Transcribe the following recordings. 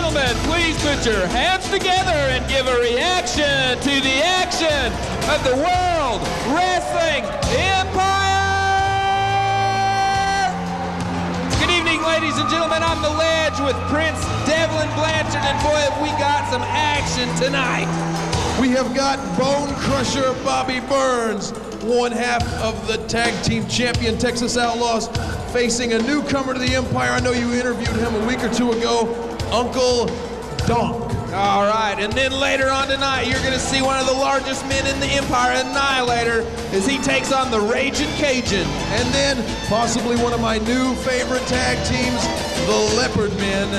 gentlemen, please put your hands together and give a reaction to the action of the World Wrestling Empire! Good evening, ladies and gentlemen. I'm The Ledge with Prince Devlin Blanchard, and boy, have we got some action tonight. We have got Bone Crusher Bobby Burns, one half of the tag team champion Texas Outlaws, facing a newcomer to the Empire. I know you interviewed him a week or two ago, Uncle Donk. All right, and then later on tonight, you're going to see one of the largest men in the Empire, Annihilator, as he takes on the Ragin Cajun. And then possibly one of my new favorite tag teams, the Leopard Men,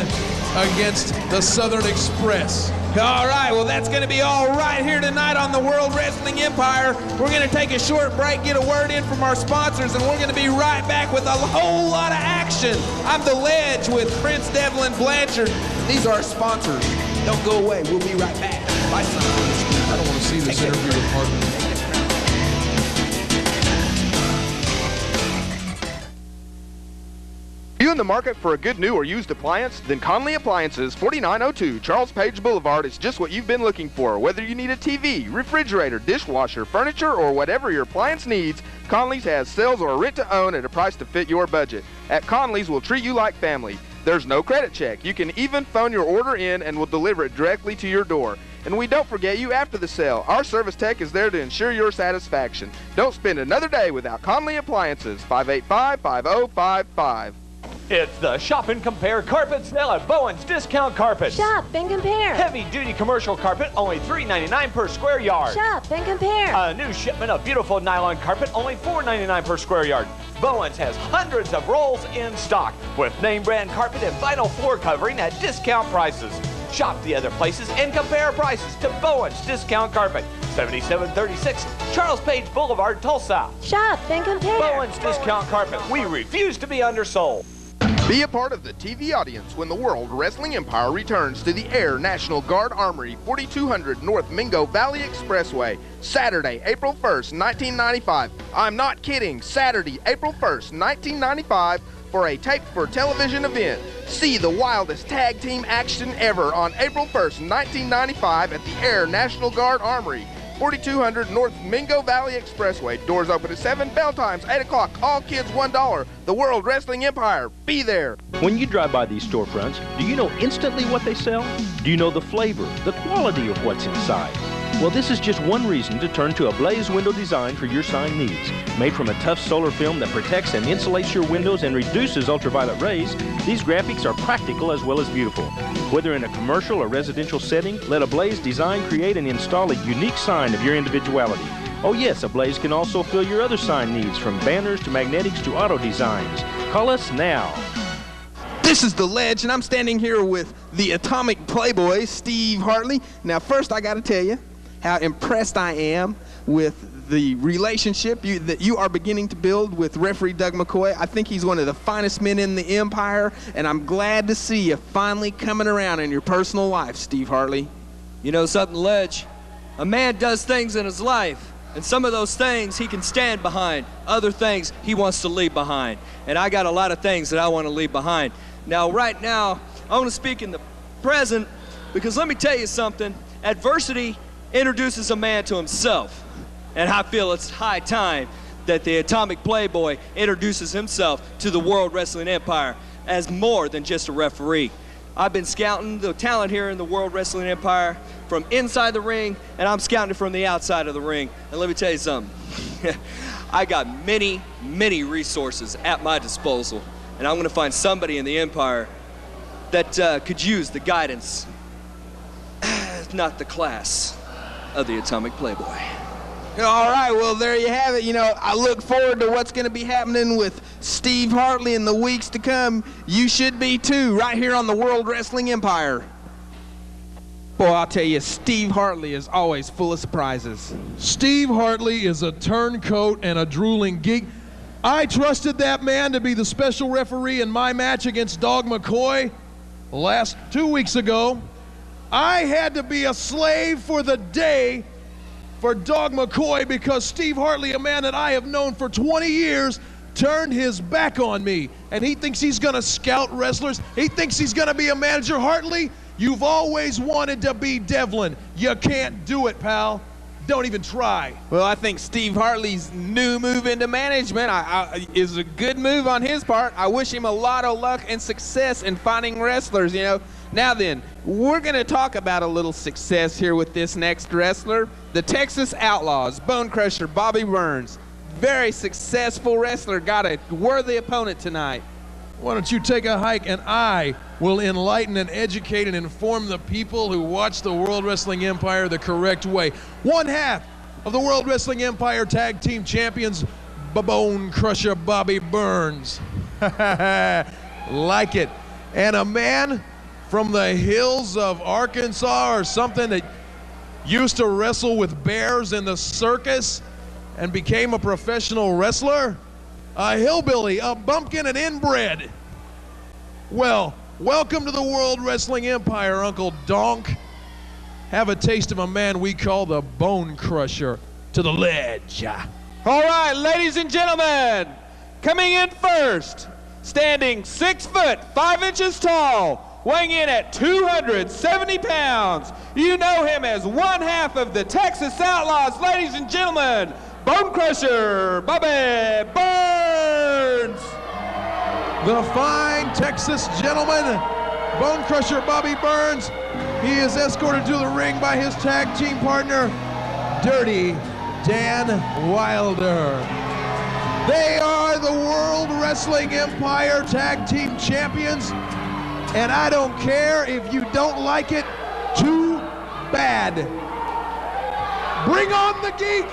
against the Southern Express. All right, well, that's going to be all right here tonight on the World Wrestling Empire. We're going to take a short break, get a word in from our sponsors, and we're going to be right back with a whole lot of action. I'm The Ledge with Prince Devlin Blanchard. These are our sponsors. Don't go away. We'll be right back. Bye, son. I don't want to see this interview with partner. Are you in the market for a good new or used appliance? Then Conley Appliances, 4902 Charles Page Boulevard is just what you've been looking for. Whether you need a TV, refrigerator, dishwasher, furniture, or whatever your appliance needs, Conley's has sales or rent to own at a price to fit your budget. At Conley's, we'll treat you like family. There's no credit check. You can even phone your order in and we'll deliver it directly to your door. And we don't forget you after the sale. Our service tech is there to ensure your satisfaction. Don't spend another day without Conley Appliances, 585-5055. It's the Shop and Compare carpet sale at Bowen's Discount Carpets. Shop and compare. Heavy-duty commercial carpet, only $3.99 per square yard. Shop and compare. A new shipment of beautiful nylon carpet, only $4.99 per square yard. Bowen's has hundreds of rolls in stock with name brand carpet and vinyl floor covering at discount prices. Shop the other places and compare prices to Bowen's Discount Carpet, 7736 Charles Page Boulevard, Tulsa. Shop and compare. Bowen's Discount Carpet. We refuse to be undersold. Be a part of the TV audience when the World Wrestling Empire returns to the Air National Guard Armory, 4200 North Mingo Valley Expressway, Saturday, April 1st, 1995. I'm not kidding, Saturday, April 1st, 1995, for a taped-for-television event. See the wildest tag team action ever on April 1st, 1995 at the Air National Guard Armory, 4200 North Mingo Valley Expressway. Doors open at 7, bell times 8 o'clock. All kids $1. The World Wrestling Empire. Be there. When you drive by these storefronts, do you know instantly what they sell? Do you know the flavor, the quality of what's inside? Well, this is just one reason to turn to a Blaze window design for your sign needs. Made from a tough solar film that protects and insulates your windows and reduces ultraviolet rays, these graphics are practical as well as beautiful. Whether in a commercial or residential setting, let a Blaze design create and install a unique sign of your individuality. Oh yes, a Blaze can also fill your other sign needs, from banners to magnetics to auto designs. Call us now. This is The Ledge, and I'm standing here with the Atomic Playboy, Steve Hartley. Now, first I got to tell you how impressed I am with the relationship that you are beginning to build with referee Doug McCoy. I think he's one of the finest men in the Empire, and I'm glad to see you finally coming around in your personal life, Steve Hartley. You know something, Ledge? A man does things in his life, and some of those things he can stand behind. Other things he wants to leave behind. And I got a lot of things that I want to leave behind. Now, right now, I want to speak in the present, because let me tell you something. Adversity introduces a man to himself. And I feel it's high time that the Atomic Playboy introduces himself to the World Wrestling Empire as more than just a referee. I've been scouting the talent here in the World Wrestling Empire from inside the ring, and I'm scouting it from the outside of the ring. And let me tell you something. I got many, many resources at my disposal, and I'm going to find somebody in the Empire that could use the guidance, not the class, of the Atomic Playboy. All right, well, there you have it. You know, I look forward to what's going to be happening with Steve Hartley in the weeks to come. You should be too, right here on the World Wrestling Empire. Boy, I'll tell you, Steve Hartley is always full of surprises. Steve Hartley is a turncoat and a drooling geek. I trusted that man to be the special referee in my match against Dog McCoy last 2 weeks ago. I had to be a slave for the day for Dog McCoy because Steve Hartley, a man that I have known for 20 years, turned his back on me. And he thinks he's going to scout wrestlers. He thinks he's going to be a manager. Hartley, You've always wanted to be Devlin. You can't do it, pal. Don't even try. Well, I think Steve Hartley's new move into management is a good move on his part. I wish him a lot of luck and success in finding wrestlers, you know. Now then, we're going to talk about a little success here with this next wrestler. The Texas Outlaws, Bone Crusher Bobby Burns. Very successful wrestler, got a worthy opponent tonight. Why don't you take a hike and I will enlighten and educate and inform the people who watch the World Wrestling Empire the correct way. One half of the World Wrestling Empire Tag Team Champions, Bone Crusher Bobby Burns. Like it. And a man from the hills of Arkansas or something that used to wrestle with bears in the circus and became a professional wrestler. A hillbilly, a bumpkin, and inbred. Well, welcome to the World Wrestling Empire, Uncle Donk. Have a taste of a man we call the Bone Crusher. To the ledge. All right, ladies and gentlemen, coming in first, standing 6 foot 5 inches tall, weighing in at 270 pounds. You know him as one half of the Texas Outlaws, ladies and gentlemen, Bone Crusher Bobby Burns. The fine Texas gentleman, Bone Crusher Bobby Burns. He is escorted to the ring by his tag team partner, Dirty Dan Wilder. They are the World Wrestling Empire Tag Team Champions, and I don't care if you don't like it, too bad. Bring on the geek.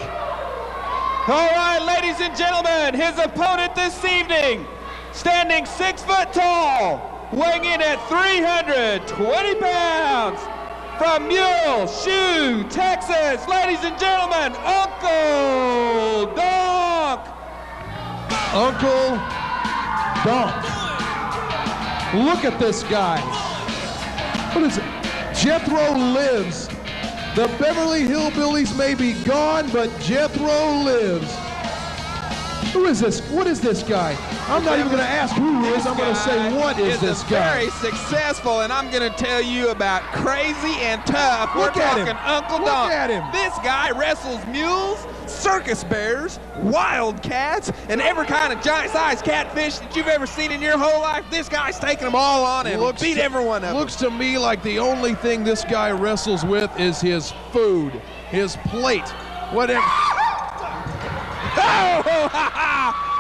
All right, ladies and gentlemen, his opponent this evening, standing 6 foot tall, weighing in at 320 pounds, from Mule Shoe, Texas, ladies and gentlemen, Uncle Donk. Uncle Donk. Look at this guy. What is it? Jethro lives. The Beverly Hillbillies may be gone, but Jethro lives. Who is this? What is this guy? I'm not even going to ask who he is. I'm going to say, what is this guy? Very successful, and I'm going to tell you about crazy and tough. Look We're at talking him. Uncle Look Donk. at him. This guy wrestles mules, circus bears, wild cats, and every kind of giant-sized catfish that you've ever seen in your whole life. This guy's taking them all on and beat every one of them. Looks to me like the only thing this guy wrestles with is his food, his plate, whatever.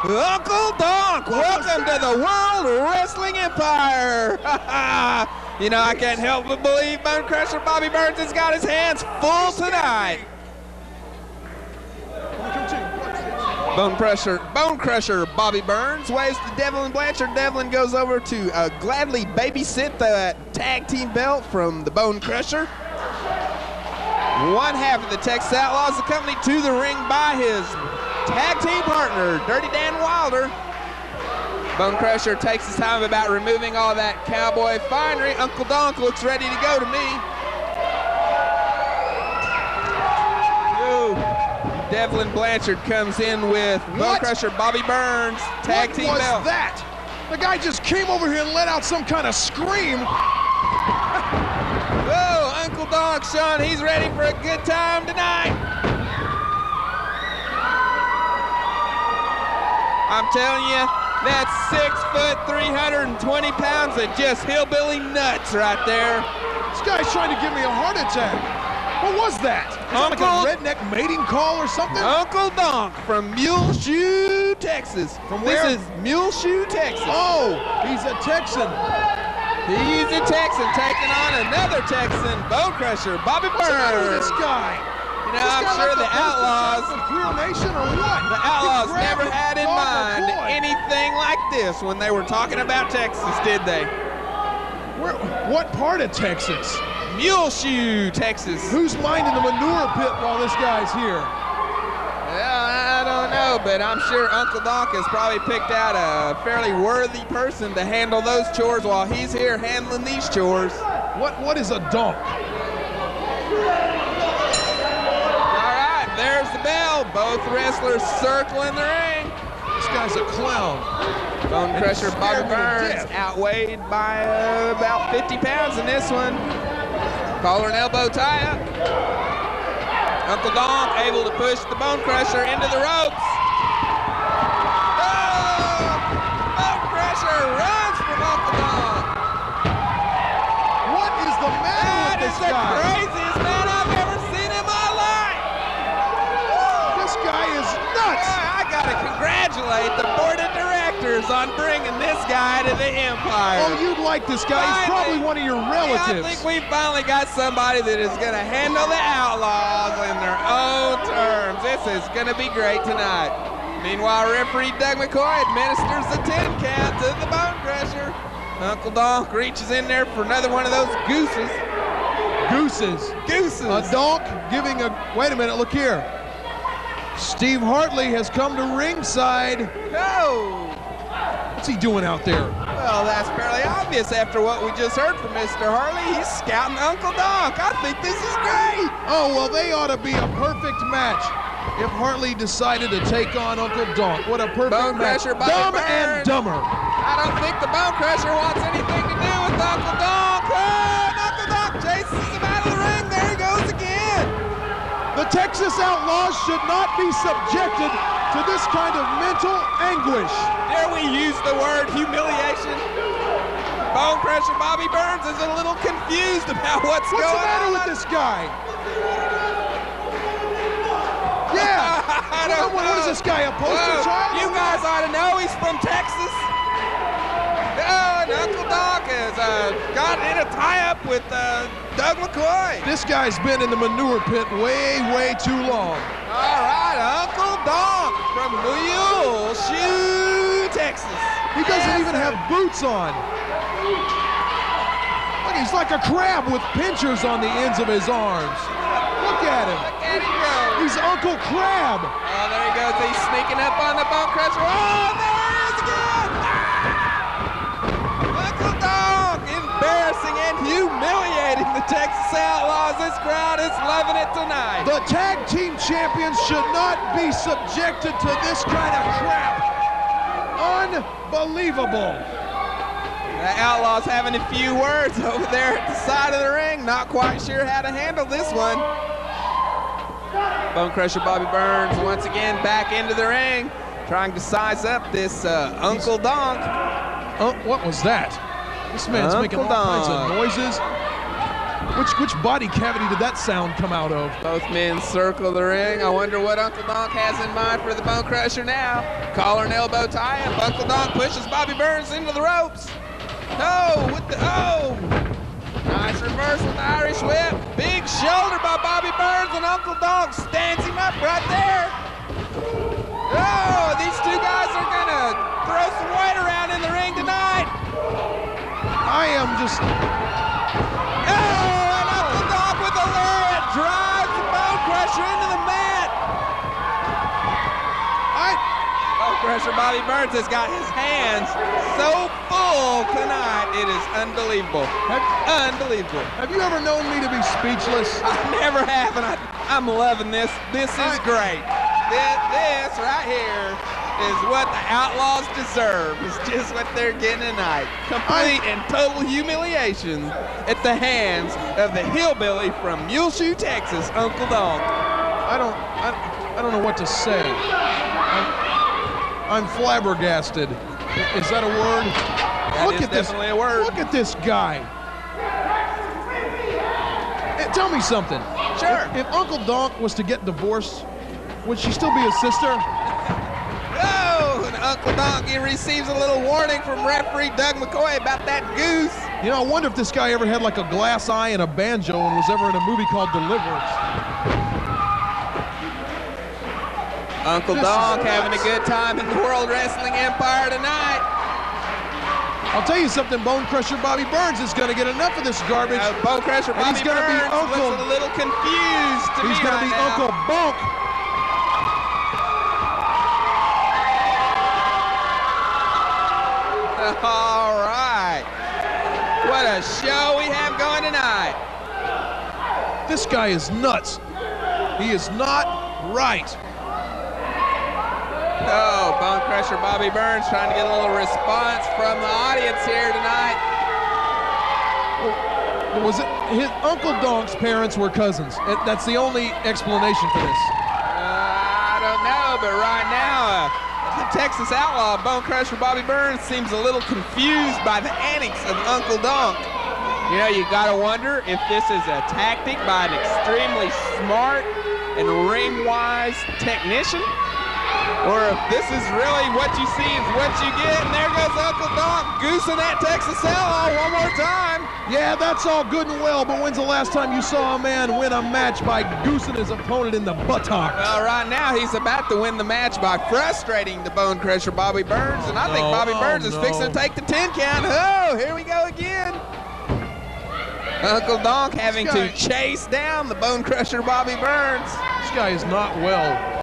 Uncle Donk, welcome to the World Wrestling Empire. You know, I can't help but believe Bone Crusher Bobby Burns has got his hands full tonight. Bone Crusher Bobby Burns waves to Devlin Blanchard. Devlin goes over to gladly babysit the tag team belt from the Bone Crusher. One half of the Texas Outlaws accompanied to the ring by his tag team partner, Dirty Dan Wilder. Bone Crusher takes his time about removing all that cowboy finery. Uncle Donk looks ready to go to me. Ooh. Devlin Blanchard comes in with Bone Crusher Bobby Burns tag team belt. What was that? The guy just came over here and let out some kind of scream. Whoa, Uncle Donk, Sean, he's ready for a good time tonight. I'm telling you, that's 6 foot, 320 pounds of just hillbilly nuts right there. This guy's trying to give me a heart attack. What was that? Is that like a redneck mating call or something? Uncle Donk from Mule Shoe, Texas. From where? This is Mule Shoe, Texas. Oh, he's a Texan. He's a Texan taking on another Texan, Bone Crusher Bobby Burns. What's the matter with this guy? You know, I'm sure the Outlaws, Nation or what? the Outlaws never had in mind anything like this when they were talking about Texas, did they? What part of Texas? Mule Shoe, Texas. Who's minding the manure pit while this guy's here? Well, I don't know, but I'm sure Uncle Donk has probably picked out a fairly worthy person to handle those chores while he's here handling these chores. What is a donk? All right, there's the bell. Both wrestlers circling the ring. This guy's a clown. Bone Crusher Bobby scared me to Burns death. outweighed by about 50 pounds in this one. Collar and elbow tie-up. Uncle Donk able to push the Bone Crusher into the ropes. Oh! Bone Crusher runs from Uncle Donk. What is the matter That with is this the guy? craziest man I've ever seen in my life. This guy is nuts. I gotta congratulate the board of directors on bringing this guy to the Empire. Oh, you'd like this guy. He's probably one of your relatives. I think we finally got somebody that is going to handle the Outlaws in their own terms. This is going to be great tonight. Meanwhile, referee Doug McCoy administers the 10 count to the Bone Crusher. Uncle Donk reaches in there for another one of those gooses. Gooses. Gooses. Donk giving a, wait a minute, look here. Steve Hartley has come to ringside. Oh. What's he doing out there? Well, that's fairly obvious after what we just heard from Mr. Hartley. He's scouting Uncle Donk. I think this is great. Oh, well, they ought to be a perfect match if Hartley decided to take on Uncle Donk. What a perfect Bone match. Crusher, Bobby Dumb Burns. and dumber. I don't think the Bone Crusher wants anything to do with Uncle Donk. Oh, and Uncle Donk chases him out of the ring. There he goes again. The Texas Outlaws should not be subjected to this kind of mental anguish. Dare we use the word humiliation? Bone Crusher Bobby Burns is a little confused about what's going on. What's the matter with this guy? Yeah. I don't What know. is this guy, a poster Whoa, child? you guys ought to know he's from Texas. Oh, and Uncle Donk has got in a tie-up with Doug McCoy. This guy's been in the manure pit way, way too long. All right, Uncle Donk from Muleshoe, Texas. He doesn't even have boots on. Look, he's like a crab with pinchers on the ends of his arms. Look at him. Look at him go. He's Uncle Crab. Oh, there he goes. He's sneaking up on the Bone Crusher. Oh, there he is again. Uncle Donk embarrassing and humiliating the Texas Outlaws. This crowd is loving it tonight. The tag team champions should not be subjected to this kind of crap. Unbelievable. The Outlaws having a few words over there at the side of the ring. Not quite sure how to handle this one. Bone Crusher Bobby Burns once again back into the ring, trying to size up this Uncle Donk. What was that? This man's making all kinds of noises. Which body cavity did that sound come out of? Both men circle the ring. I wonder what Uncle Donk has in mind for the Bone Crusher now. Collar and elbow tie up. Uncle Donk pushes Bobby Burns into the ropes. No, with the, oh! Nice reverse with the Irish whip. Big shoulder by Bobby Burns, and Uncle Donk stands him up right there. Oh, these two guys are gonna throw some weight around in the ring tonight. I am just... Oh, and Uncle Donk with a lariat drives the Bone Crusher into the mat. Bone Crusher Bobby Burns has got his hands so full tonight. It is unbelievable. Unbelievable. Have you ever known me to be speechless? I never have, and I'm loving this. This is great. This right here is what the Outlaws deserve. It's just what they're getting tonight. Complete and total humiliation at the hands of the hillbilly from Muleshoe, Texas, Uncle Donk. I don't know what to say. I'm flabbergasted. Is that a word? That is definitely a word. Look at this guy. Hey, tell me something. Sure. If Uncle Donk was to get divorced, would she still be his sister? Oh, and Uncle Donk, he receives a little warning from referee Doug McCoy about that goose. You know, I wonder if this guy ever had like a glass eye and a banjo and was ever in a movie called Deliverance. Uncle Donk having a good time in the World Wrestling Empire tonight. I'll tell you something, Bone Crusher Bobby Burns is going to get enough of this garbage. Bone Crusher And Bobby he's gonna be Burns Uncle- looks a little confused to He's me going to right be now. Uncle Bonk. All right. What a show we have going tonight. This guy is nuts. He is not right. Oh, Bone Crusher Crusher Bobby Burns trying to get a little response from the audience here tonight. Was it his Uncle Donk's parents were cousins? That's the only explanation for this. I don't know, but right now, the Texas Outlaw, Bone Crusher Bobby Burns, seems a little confused by the antics of Uncle Donk. You know, you gotta wonder if this is a tactic by an extremely smart and ring-wise technician, or if this is really what you see is what you get. And there goes Uncle Donk goosing that Texas Outlaw one more time. Yeah, that's all good and well, but when's the last time you saw a man win a match by goosing his opponent in the buttocks? Well, right now he's about to win the match by frustrating the Bone Crusher Bobby Burns, and I think Bobby Burns is fixing to take the 10 count. Oh, here we go again. Uncle Donk having to chase down the Bone Crusher Bobby Burns. This guy is not well.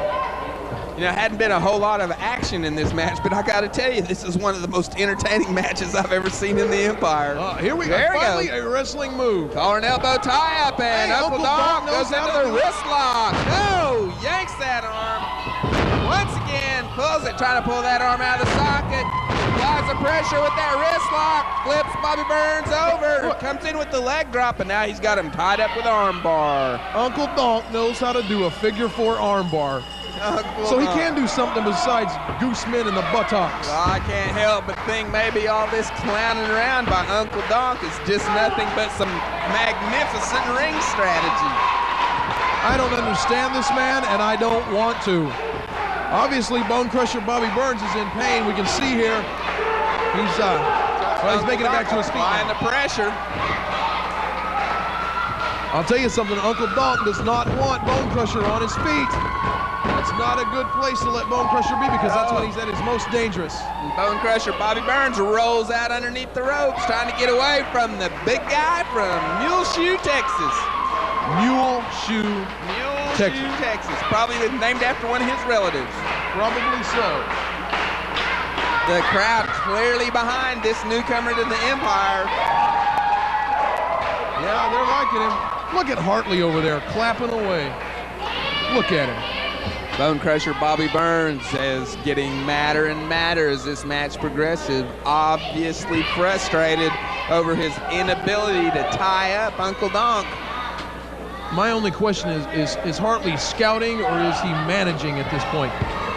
You know, hadn't been a whole lot of action in this match, but I got to tell you, this is one of the most entertaining matches I've ever seen in the Empire. Here we go. Finally, a wrestling move. Collar and elbow tie-up, and Hey, Uncle Donk goes into the wrist lock. Oh, yanks that arm. Once again, pulls it, trying to pull that arm out of the socket. Applies the pressure with that wrist lock. Flips Bobby Burns over. Comes in with the leg drop, and now he's got him tied up with arm bar. Uncle Donk knows how to do a figure 4 arm bar. So he can do something besides goose men in the buttocks. Well, I can't help but think maybe all this clowning around by Uncle Donk is just nothing but some magnificent ring strategy. I don't understand this man, and I don't want to. Obviously, Bone Crusher Bobby Burns is in pain. We can see here. He's making it back to his feet. Applying the pressure. I'll tell you something, Uncle Donk does not want Bone Crusher on his feet. That's not a good place to let Bone Crusher be, because that's when he's at his most dangerous. And Bone Crusher Bobby Burns rolls out underneath the ropes, trying to get away from the big guy from Muleshoe, Texas. Muleshoe, Texas. Probably named after one of his relatives. Probably so. The crowd clearly behind this newcomer to the Empire. Yeah, they're liking him. Look at Hartley over there clapping away. Look at him. Bone Crusher Bobby Burns is getting madder and madder as this match progresses. Obviously frustrated over his inability to tie up Uncle Donk. My only question is Hartley scouting or is he managing at this point?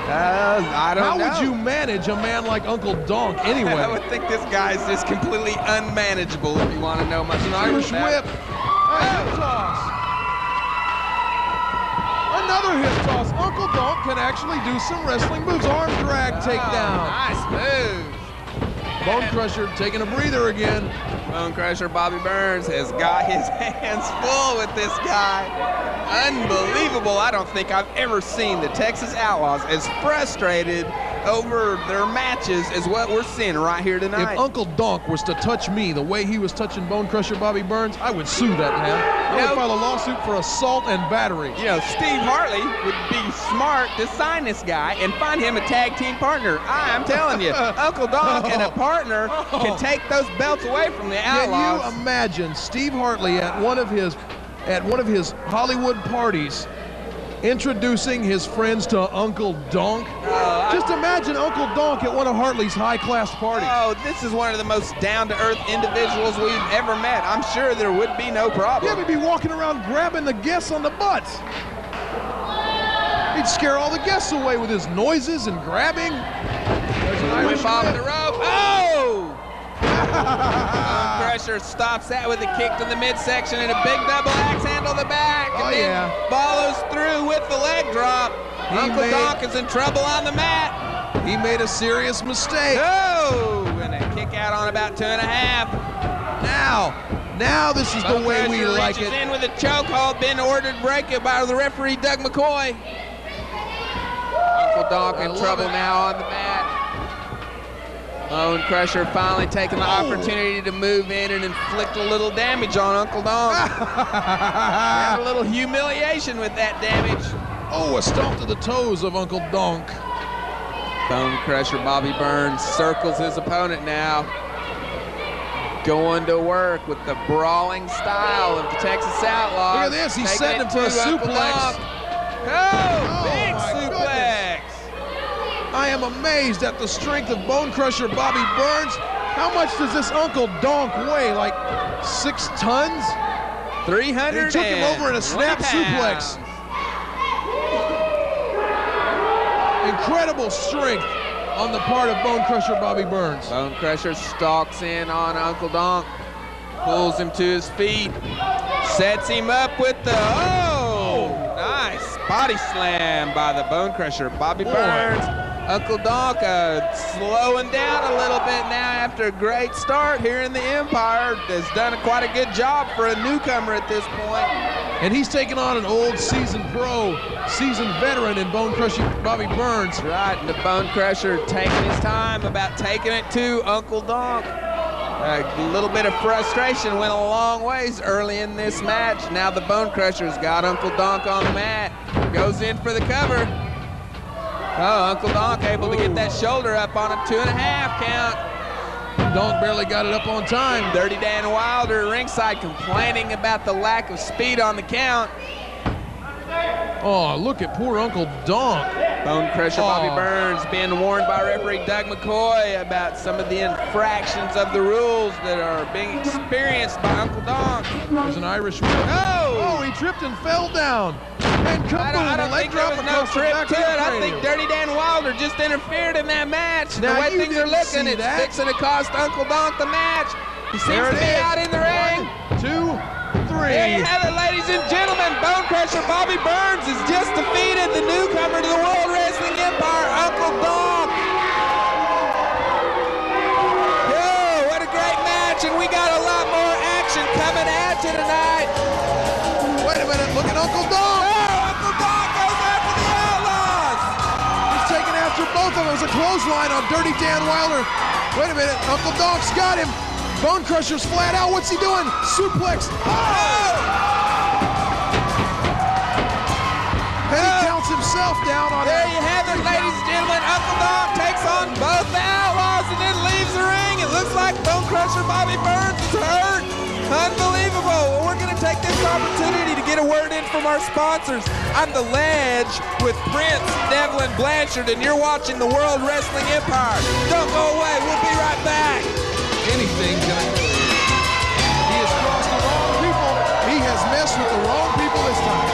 I don't know. How would you manage a man like Uncle Donk anyway? I would think this guy's just completely unmanageable if you want to know much. An Irish whip. A hip toss. Another hip toss. Uncle Donk can actually do some wrestling moves. Arm drag takedown. Nice move. Bone Crusher taking a breather again. Bone Crusher Bobby Burns has got his hands full with this guy. Unbelievable. I don't think I've ever seen the Texas Outlaws as frustrated over their matches as what we're seeing right here tonight. If Uncle Donk was to touch me the way he was touching Bone Crusher Bobby Burns, I would sue that man. I would file a lawsuit for assault and battery. You know, Steve Hartley would be smart to sign this guy and find him a tag team partner. I'm telling you, Uncle Donk and a partner can take those belts away from the Outlaws. Can you imagine Steve Hartley at one of his Hollywood parties introducing his friends to Uncle Donk? Just imagine Uncle Donk at one of Hartley's high-class parties. Oh, this is one of the most down-to-earth individuals we've ever met. I'm sure there would be no problem. Yeah, he'd be walking around grabbing the guests on the butts. He'd scare all the guests away with his noises and grabbing. There's an Irish whip off whip. the rope. Oh! Bone Crusher stops that with a kick to the midsection and a big double axe handle to the back. And then follows through with the leg drop. Uncle Donk is in trouble on the mat. He made a serious mistake. Oh! And a kick out on about 2.5. Now this is the way we like it. Reaches in with a chokehold, been ordered break it by the referee Doug McCoy. Uncle Donk in trouble now on the mat. Bone Crusher finally taking the opportunity to move in and inflict a little damage on Uncle Donk. Had a little humiliation with that damage. Oh, a stomp to the toes of Uncle Donk. Bone Crusher Bobby Burns circles his opponent now. Going to work with the brawling style of the Texas Outlaws. Look at this, he's setting him for a suplex. Oh, big suplex. I am amazed at the strength of Bone Crusher Bobby Burns. How much does this Uncle Donk weigh? Like 6 tons? 300. He took him over in a snap suplex. Incredible strength on the part of Bone Crusher Bobby Burns. Bone Crusher stalks in on Uncle Donk, pulls him to his feet, sets him up with the, nice body slam by the Bone Crusher Bobby Burns. Uncle Donk slowing down a little bit now after a great start here in the Empire. Has done quite a good job for a newcomer at this point. And he's taking on an old seasoned pro, seasoned veteran in Bone Crusher Bobby Burns. Right, and the Bone Crusher taking his time about taking it to Uncle Donk. A little bit of frustration went a long ways early in this match. Now the Bone Crusher's got Uncle Donk on the mat. Goes in for the cover. Oh, Uncle Donk able to get that shoulder up on him. 2.5 count. Donk barely got it up on time. Dirty Dan Wilder ringside complaining about the lack of speed on the count. Oh, look at poor Uncle Donk. Bone Crusher Bobby Burns being warned by referee Doug McCoy about some of the infractions of the rules that are being experienced by Uncle Donk. There's an Irish whip. Oh, he tripped and fell down. And I don't think there was no trip to it. I think Dirty Dan Wilder just interfered in that match. Now, the way you things are didn't looking, see it's that. fixing to cost Uncle Donk the match. He seems to be out in the ring. 1, 2, 3. There you have it, ladies and gentlemen. Bone Crusher Bobby Burns has just defeated the newcomer to the World Wrestling Empire, Uncle Donk. Yo, what a great match, and we got a lot more action coming at you tonight. Wait a minute, look at Uncle Donk. Oh, Uncle Donk goes after the Outlaws. He's taking after both of them. It was a clothesline on Dirty Dan Wilder. Wait a minute, Uncle Donk's got him. Bone Crusher's flat out. What's he doing? Suplex. Oh! And he counts himself down on There that. you have it, ladies and gentlemen. Uncle Donk takes on both the Outlaws and then leaves the ring. It looks like Bone Crusher Bobby Burns is hurt. Unbelievable. Well, we're going to take this opportunity to get a word in from our sponsors. I'm The Ledge with Prince Devlin Blanchard, and you're watching the World Wrestling Empire. Don't go away. We'll be right back. Anything can occur. He has crossed the wrong people. He has messed with the wrong people this time.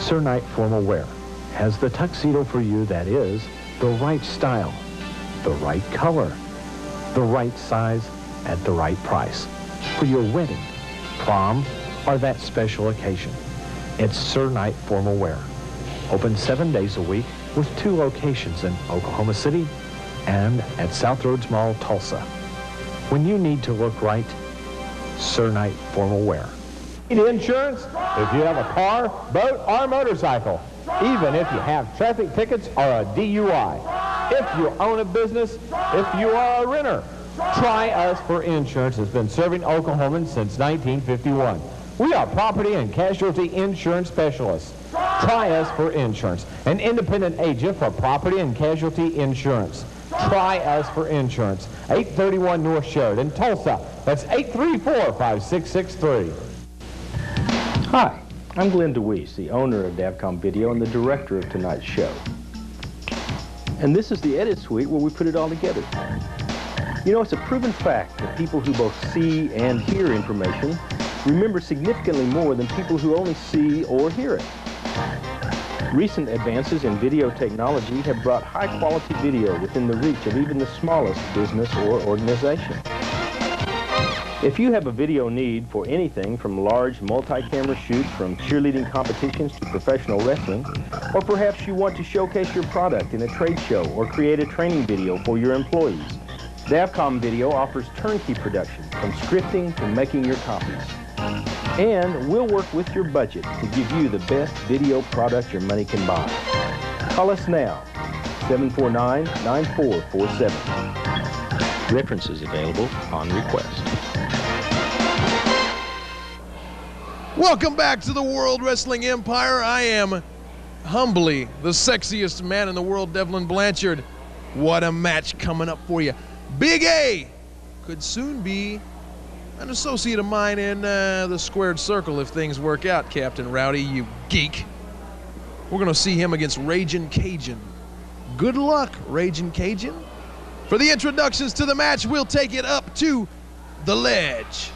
Sir Knight Formal Wear has the tuxedo for you that is the right style, the right color, the right size, at the right price for your wedding, prom, or that special occasion. It's Sir Knight Formal Wear. Open 7 days a week with 2 locations in Oklahoma City and at South Roads Mall, Tulsa. When you need to look right, Sir Knight Formal Wear. Need insurance if you have a car, boat, or motorcycle, even if you have traffic tickets or a DUI. If you own a business, if you are a renter, Try Us for Insurance has been serving Oklahomans since 1951. We are property and casualty insurance specialists. Try Us for Insurance, an independent agent for property and casualty insurance. Try Us for Insurance, 831 North Sheridan, Tulsa. That's 834-5663. Hi, I'm Glenn DeWeese, the owner of Davcom Video and the director of tonight's show. And this is the edit suite where we put it all together. You know, it's a proven fact that people who both see and hear information remember significantly more than people who only see or hear it. Recent advances in video technology have brought high-quality video within the reach of even the smallest business or organization. If you have a video need for anything from large multi-camera shoots from cheerleading competitions to professional wrestling, or perhaps you want to showcase your product in a trade show or create a training video for your employees, Davcom Video offers turnkey production from scripting to making your copies. And we'll work with your budget to give you the best video product your money can buy. Call us now, 749-9447. References available on request. Welcome back to the World Wrestling Empire. I am humbly the sexiest man in the world, Devlin Blanchard. What a match coming up for you. Big A could soon be an associate of mine in the squared circle if things work out, Captain Rowdy, you geek. We're going to see him against Ragin Cajun. Good luck, Ragin Cajun. For the introductions to the match, we'll take it up to the ledge.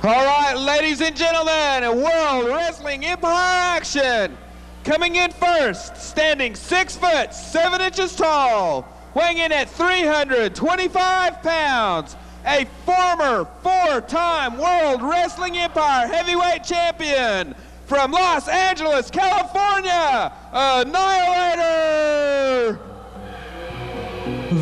All right, ladies and gentlemen, World Wrestling Empire action. Coming in first, standing 6 foot 7 inches tall, weighing in at 325 pounds, a former 4-time World Wrestling Empire heavyweight champion from Los Angeles, California, Annihilator.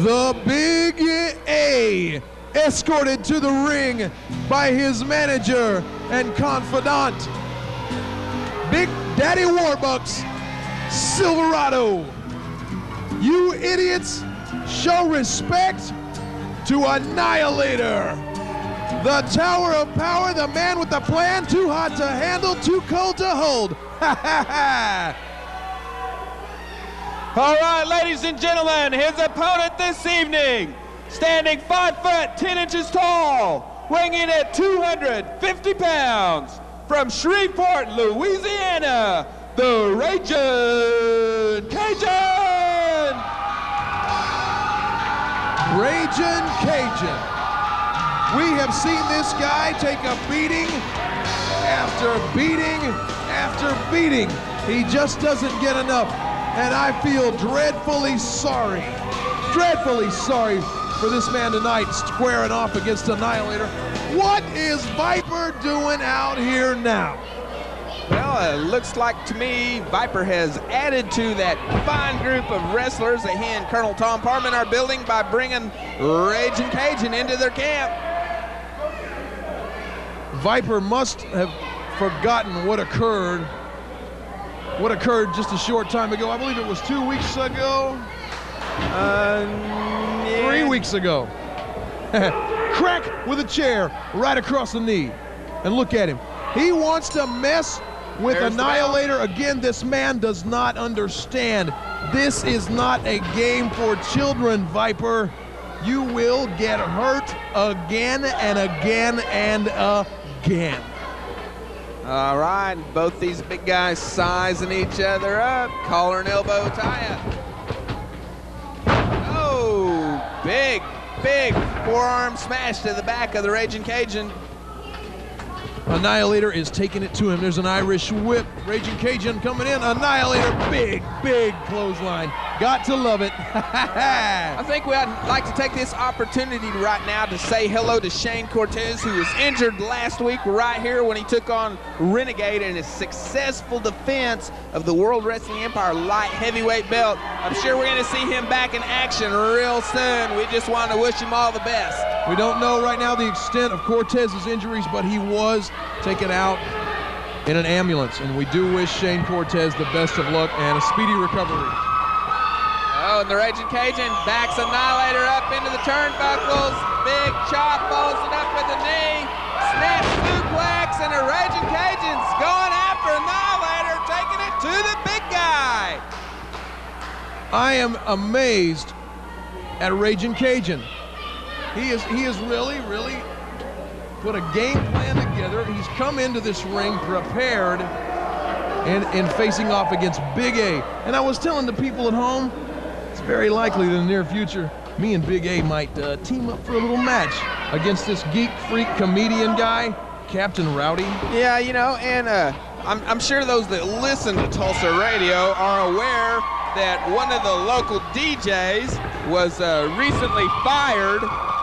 The Big A, escorted to the ring by his manager and confidant, Big Daddy Warbucks, Silverado. You idiots, show respect to Annihilator. The Tower of Power, the man with the plan, too hot to handle, too cold to hold. Ha ha ha. All right, ladies and gentlemen, his opponent this evening, standing 5 foot 10 inches tall, weighing in at 250 pounds, from Shreveport, Louisiana, the Ragin Cajun! Ragin Cajun. We have seen this guy take a beating after beating after beating. He just doesn't get enough. And I feel dreadfully sorry for this man tonight squaring off against Annihilator. What is Viper doing out here now? Well, it looks like to me Viper has added to that fine group of wrestlers that he and Colonel Tom Parman are building by bringing Ragin Cajun into their camp. Viper must have forgotten what occurred just a short time ago. I believe it was 2 weeks ago. 3 weeks ago. Crack with a chair right across the knee. And look at him. He wants to mess with Annihilator. Again, this man does not understand. This is not a game for children, Viper. You will get hurt again and again and again. All right, both these big guys sizing each other up. Collar and elbow tie-up. Oh, big forearm smash to the back of the Ragin Cajun. Annihilator is taking it to him. There's an Irish whip. Ragin Cajun coming in. Annihilator, big clothesline. Got to love it. I think we'd like to take this opportunity right now to say hello to Shane Cortez, who was injured last week right here when he took on Renegade in his successful defense of the World Wrestling Empire light heavyweight belt. I'm sure we're going to see him back in action real soon. We just want to wish him all the best. We don't know right now the extent of Cortez's injuries, but he was taken out in an ambulance, and we do wish Shane Cortez the best of luck and a speedy recovery. Oh, and the Ragin Cajun backs Annihilator up into the turnbuckles. Big chop, follows it up with the knee. Snap suplex, and the Ragin Cajun's going after Annihilator, taking it to the big guy. I am amazed at Ragin Cajun. He has really put a game plan together. He's come into this ring prepared and facing off against Big A. And I was telling the people at home, it's very likely that in the near future, me and Big A might team up for a little match against this geek freak comedian guy, Captain Rowdy. Yeah, you know, and I'm sure those that listen to Tulsa radio are aware that one of the local DJs was recently fired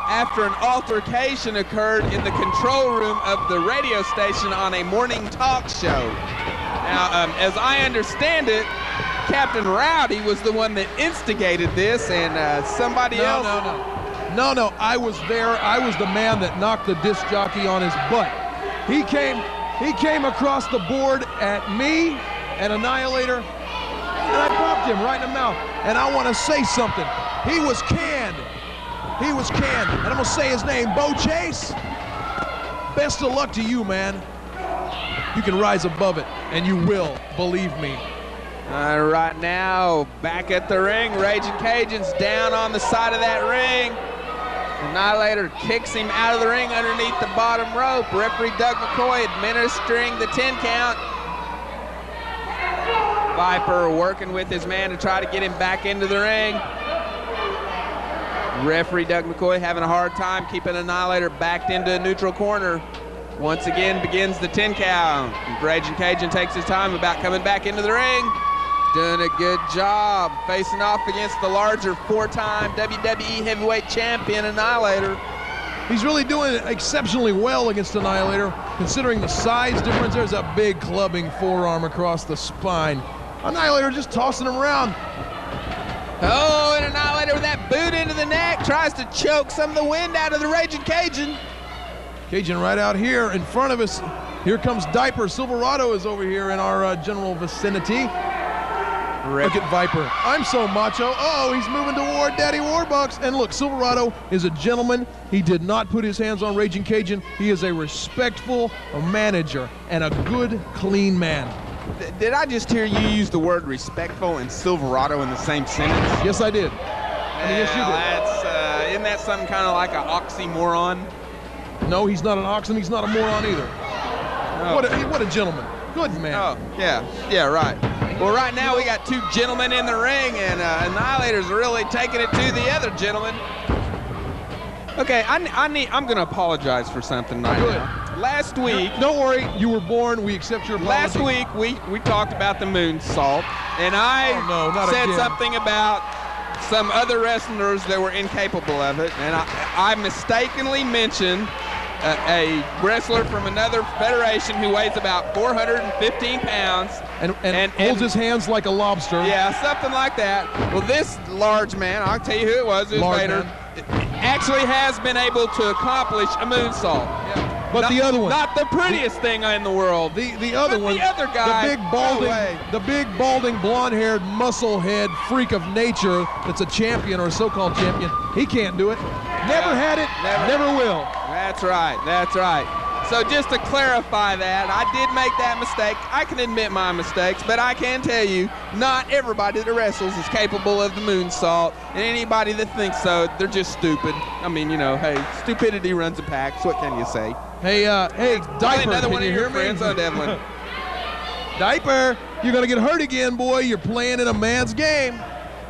after an altercation occurred in the control room of the radio station on a morning talk show. Now, as I understand it, Captain Rowdy was the one that instigated this, and somebody else. No, I was there. I was the man that knocked the disc jockey on his butt. He came across the board at me and Annihilator, and I popped him right in the mouth. And I want to say something. He was canned. And I'm going to say his name, Bo Chase. Best of luck to you, man. You can rise above it, and you will, believe me. Right now, back at the ring, Ragin Cajun's down on the side of that ring. Annihilator kicks him out of the ring underneath the bottom rope. Referee Doug McCoy administering the 10 count. Viper working with his man to try to get him back into the ring. Referee Doug McCoy having a hard time keeping Annihilator backed into a neutral corner. Once again begins the 10 count. Ragin Cajun takes his time about coming back into the ring. Doing a good job facing off against the larger 4-time WWE heavyweight champion Annihilator. He's really doing exceptionally well against Annihilator, considering the size difference. There's a big clubbing forearm across the spine. Annihilator just tossing him around. Oh, and Annihilator with that boot into the neck tries to choke some of the wind out of the Ragin Cajun. Cajun right out here in front of us. Here comes Diaper. Silverado is over here in our general vicinity. Look at Viper. I'm so macho. Oh, he's moving toward Daddy Warbucks. And look, Silverado is a gentleman. He did not put his hands on Ragin Cajun. He is a respectful manager and a good, clean man. Did I just hear you use the word respectful and Silverado in the same sentence? Yes, I did. Yes, you did. Isn't that something kind of like an oxymoron? No, he's not an ox and he's not a moron either. Oh. What a gentleman. Good man. Oh, yeah, right. Well, right now we got two gentlemen in the ring, and Annihilator's really taking it to the other gentleman. Okay, I'm going to apologize for something right now. Last week, don't worry, you were born. We accept your apology. Last week we talked about the moonsault, and I said something about some other wrestlers that were incapable of it, and I mistakenly mentioned a wrestler from another federation who weighs about 415 pounds. And holds his hands like a lobster. Yeah, something like that. Well, this large man, I'll tell you who it was, Vader, actually has been able to accomplish a moonsault. Yeah. But the other one, not the prettiest thing in the world. The other one, the other guy, the big balding, blonde-haired, muscle-head freak of nature that's a champion or a so-called champion. He can't do it. Never had it. Never will. That's right. That's right. So just to clarify that, I did make that mistake. I can admit my mistakes, but I can tell you, not everybody that wrestles is capable of the moonsault, and anybody that thinks so, they're just stupid. I mean, you know, hey, stupidity runs a pack, so what can you say? Hey, Diaper, another can one you of hear your me? friends, oh, Devlin. Diaper, you're going to get hurt again, boy. You're playing in a man's game.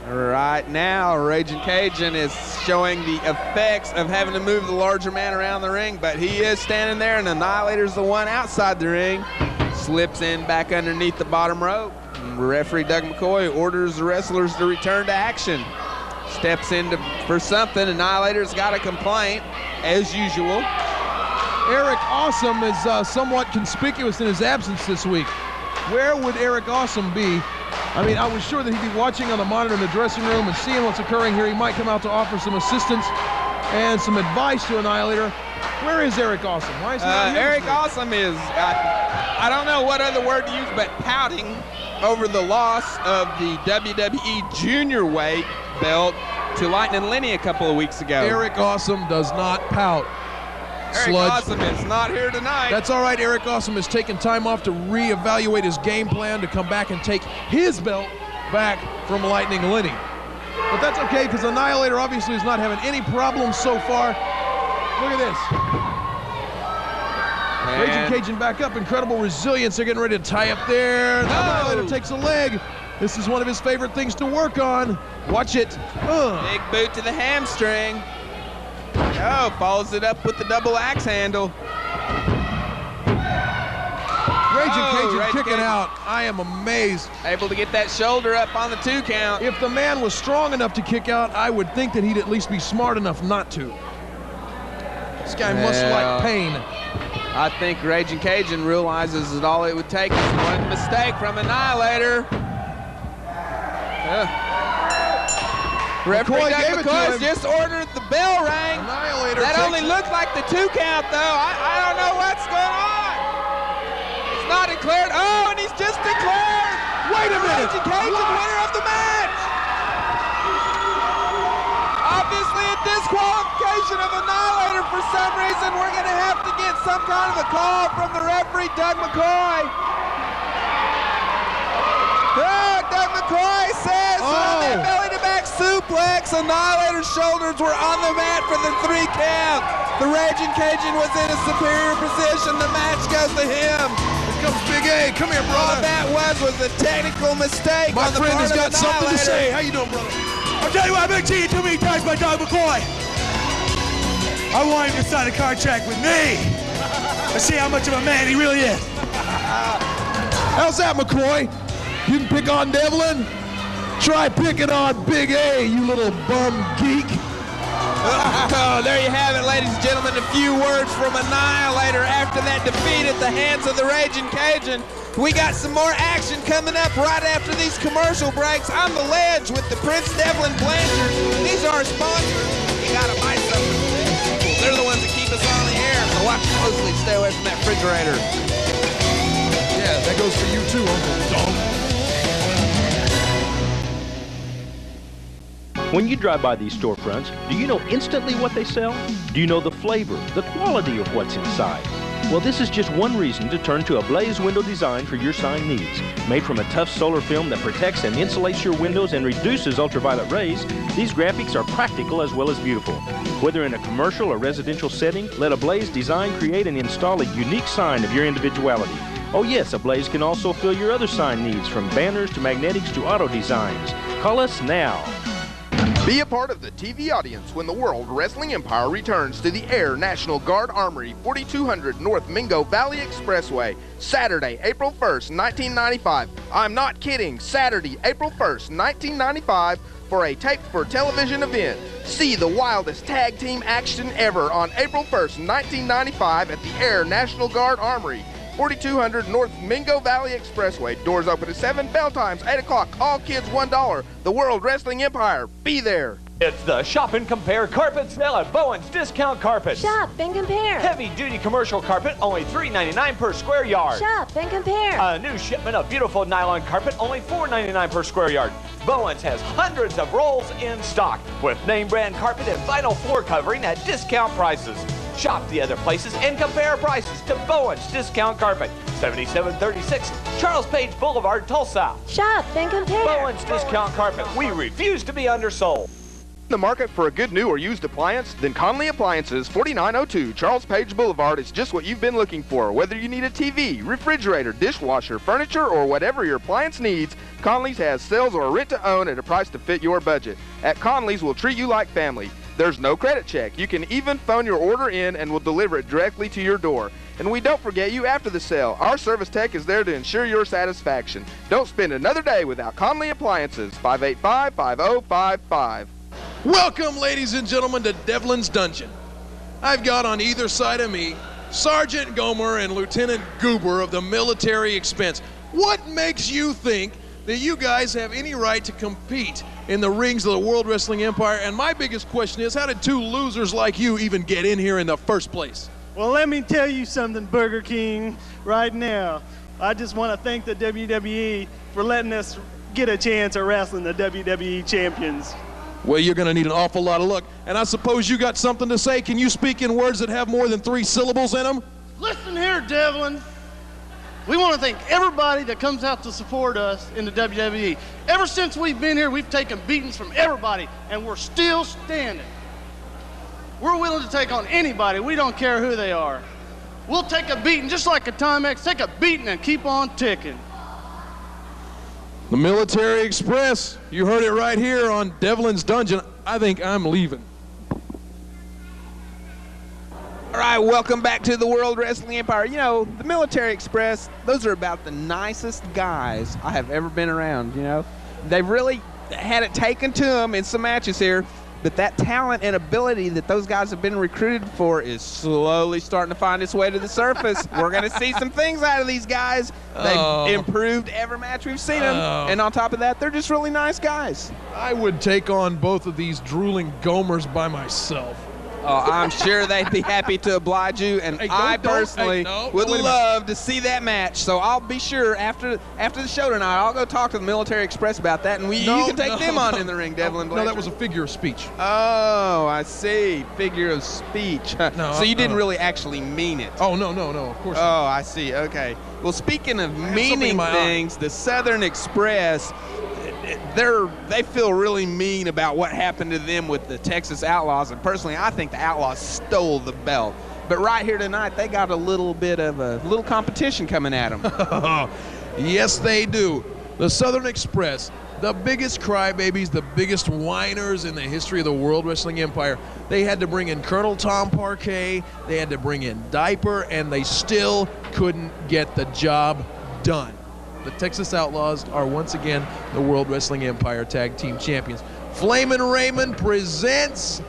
Right now, Ragin Cajun is showing the effects of having to move the larger man around the ring, but he is standing there, and Annihilator's the one outside the ring. Slips in back underneath the bottom rope. And referee Doug McCoy orders the wrestlers to return to action. Steps in for something. Annihilator's got a complaint, as usual. Eric Awesome is somewhat conspicuous in his absence this week. Where would Eric Awesome be? I mean, I was sure that he'd be watching on the monitor in the dressing room and seeing what's occurring here. He might come out to offer some assistance and some advice to Annihilator. Where is Eric Awesome? Why is he not here? Eric Awesome is, I don't know what other word to use, but pouting over the loss of the WWE Junior weight belt to Lightning Lenny a couple of weeks ago. Eric Awesome does not pout. Eric Awesome is not here tonight. That's all right. Eric Awesome has taken time off to reevaluate his game plan to come back and take his belt back from Lightning Lenny. But that's okay, because Annihilator obviously is not having any problems so far. Look at this. Ragin Cajun back up. Incredible resilience. They're getting ready to tie up there. Annihilator takes a leg. This is one of his favorite things to work on. Watch it. Big boot to the hamstring. Oh, follows it up with the double axe handle. Ragin Cajun kicking out. I am amazed. Able to get that shoulder up on the 2 count. If the man was strong enough to kick out, I would think that he'd at least be smart enough not to. This guy must like pain. I think Ragin Cajun realizes that all it would take is one mistake from Annihilator. Referee Doug McCoy just ordered the bell rang. Annihilator that only looked like the 2 count, though. I don't know what's going on. It's not declared. Oh, and he's just declared. Wait a minute. Ragin Cajun, winner of the match. Obviously a disqualification of Annihilator for some reason. We're going to have to get some kind of a call from the referee, Doug McCoy. Doug McCoy says running belly-to-back suplex. Annihilator's shoulders were on the mat for the 3 count. The Ragin' Cajun was in a superior position. The match goes to him. Here comes Big A. Come here, All brother. that was a technical mistake. My on the friend part has of got something to Annihilator. say. How you doing, brother? I'll tell you what, I've been cheated too many times by Doug McCoy. I want him to sign a contract with me. Let's see how much of a man he really is. How's that, McCoy? You can pick on Devlin? Try picking on Big A, you little bum geek. Oh, there you have it, ladies and gentlemen. A few words from Annihilator after that defeat at the hands of the Ragin' Cajun. We got some more action coming up right after these commercial breaks. I'm the Ledge with the Prince Devlin Blanchard. These are our sponsors. You gotta buy something. They're the ones that keep us on the air, so watch closely. Stay away from that refrigerator. Yeah, that goes for you too, Uncle Donk. When you drive by these storefronts, do you know instantly what they sell? Do you know the flavor, the quality of what's inside? Well, this is just one reason to turn to a Blaze window design for your sign needs. Made from a tough solar film that protects and insulates your windows and reduces ultraviolet rays, these graphics are practical as well as beautiful. Whether in a commercial or residential setting, let a Blaze design create and install a unique sign of your individuality. Oh yes, a Blaze can also fill your other sign needs, from banners to magnetics to auto designs. Call us now. Be a part of the TV audience when the World Wrestling Empire returns to the Air National Guard Armory, 4200 North Mingo Valley Expressway, Saturday, April 1st, 1995. I'm not kidding, Saturday, April 1st, 1995, for a taped-for-television event. See the wildest tag team action ever on April 1st, 1995 at the Air National Guard Armory, 4200 North Mingo Valley Expressway. Doors open at 7, bell times 8 o'clock. All kids $1. The World Wrestling Empire. Be there. It's the Shop and Compare carpet sale at Bowen's Discount Carpets. Shop and compare. Heavy-duty commercial carpet, only $3.99 per square yard. Shop and compare. A new shipment of beautiful nylon carpet, only $4.99 per square yard. Bowen's has hundreds of rolls in stock with name brand carpet and vinyl floor covering at discount prices. Shop the other places and compare prices to Bowen's Discount Carpet, 7736 Charles Page Boulevard, Tulsa. Shop and compare. Bowen's Discount Carpet. We refuse to be undersold. In the market for a good new or used appliance? Then Conley Appliances, 4902 Charles Page Boulevard is just what you've been looking for. Whether you need a TV, refrigerator, dishwasher, furniture, or whatever your appliance needs, Conley's has sales or rent to own at a price to fit your budget. At Conley's, we'll treat you like family. There's no credit check. You can even phone your order in and we'll deliver it directly to your door. And we don't forget you after the sale. Our service tech is there to ensure your satisfaction. Don't spend another day without Conley Appliances, 585-5055. Welcome, ladies and gentlemen, to Devlin's Dungeon. I've got on either side of me Sergeant Gomer and Lieutenant Goober of the military expense. What makes you think that you guys have any right to compete in the rings of the World Wrestling Empire? And my biggest question is, how did two losers like you even get in here in the first place? Well, let me tell you something, Burger King, right now. I just want to thank the WWE for letting us get a chance at wrestling the WWE champions. Well, you're going to need an awful lot of luck. And I suppose you got something to say. Can you speak in words that have more than 3 syllables in them? Listen here, Devlin. We want to thank everybody that comes out to support us in the WWE. Ever since we've been here, we've taken beatings from everybody, and we're still standing. We're willing to take on anybody. We don't care who they are. We'll take a beating, just like a Timex, take a beating and keep on ticking. The Military Express. You heard it right here on Devlin's Dungeon. I think I'm leaving. All right, welcome back to the World Wrestling Empire. You know, the Military Express, those are about the nicest guys I have ever been around, you know. They've really had it taken to them in some matches here, but that talent and ability that those guys have been recruited for is slowly starting to find its way to the surface. We're going to see some things out of these guys. They've improved every match we've seen them, and on top of that, they're just really nice guys. I would take on both of these drooling Gomers by myself. I'm sure they'd be happy to oblige you, and I personally would love to see that match. So I'll be sure after the show tonight, I'll go talk to the Military Express about that, and you can take them on in the ring, Devlin Blanchard. No, that was a figure of speech. Oh, I see. Figure of speech. So you didn't really actually mean it. Oh, no, of course not. Oh, I see. Okay. Well, speaking of meaning things, the Southern Express, they feel really mean about what happened to them with the Texas Outlaws, and personally, I think the Outlaws stole the belt. But right here tonight, they got a little bit of a little competition coming at them. Yes, they do. The Southern Express, the biggest crybabies, the biggest whiners in the history of the World Wrestling Empire. They had to bring in Colonel Tom Parquet, they had to bring in Diaper, and they still couldn't get the job done. The Texas Outlaws are once again the World Wrestling Empire Tag Team Champions. Flamin' Raymond presents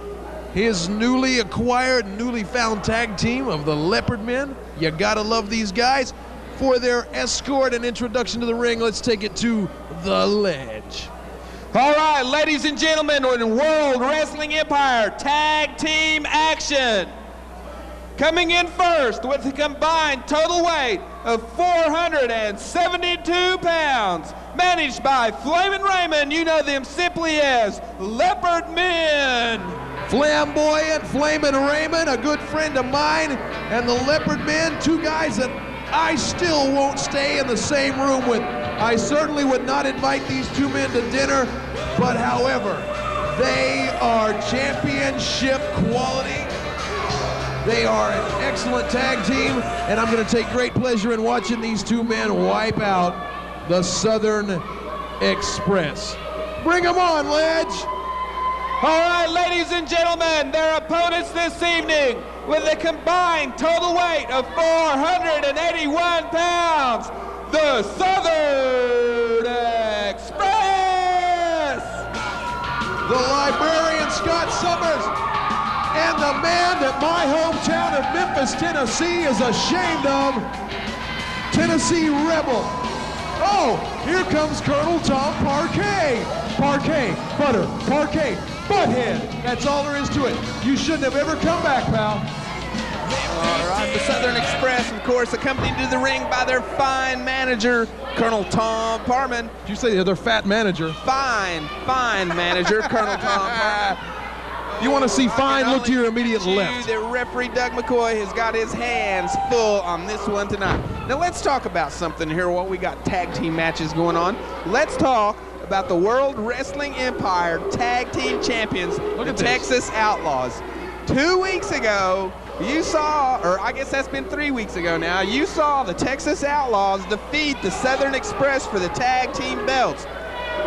his newly acquired, newly found tag team of the Leopard Men. You gotta love these guys. For their escort and introduction to the ring, let's take it to the ledge. All right, ladies and gentlemen, in World Wrestling Empire Tag Team action. Coming in first with a combined total weight of 472 pounds, managed by Flamin' Raymond, you know them simply as Leopard Men. Flamboyant Flamin' Raymond, a good friend of mine, and the Leopard Men, two guys that I still won't stay in the same room with. I certainly would not invite these two men to dinner, but however, they are championship quality. They are an excellent tag team, and I'm going to take great pleasure in watching these two men wipe out the Southern Express. Bring them on, Ledge. All right, ladies and gentlemen, their opponents this evening with a combined total weight of 481 pounds, the Southern Express. The librarian Scott Summers, and the man that my hometown of Memphis, Tennessee is ashamed of, Tennessee Rebel. Oh, here comes Colonel Tom Parquet. Parquet, butter, Parquet, butthead. That's all there is to it. You shouldn't have ever come back, pal. All right, the Southern Express, of course, accompanied to the ring by their fine manager, Colonel Tom Parman. Did you say their fat manager? Fine manager, Colonel Tom Parman. You want to see fine, look to your immediate left. The referee, Doug McCoy, has got his hands full on this one tonight. Now, let's talk about something here while we got tag team matches going on. Let's talk about the World Wrestling Empire Tag Team Champions, the Texas Outlaws. 2 weeks ago, you saw, or I guess that's been 3 weeks ago now, you saw the Texas Outlaws defeat the Southern Express for the tag team belts.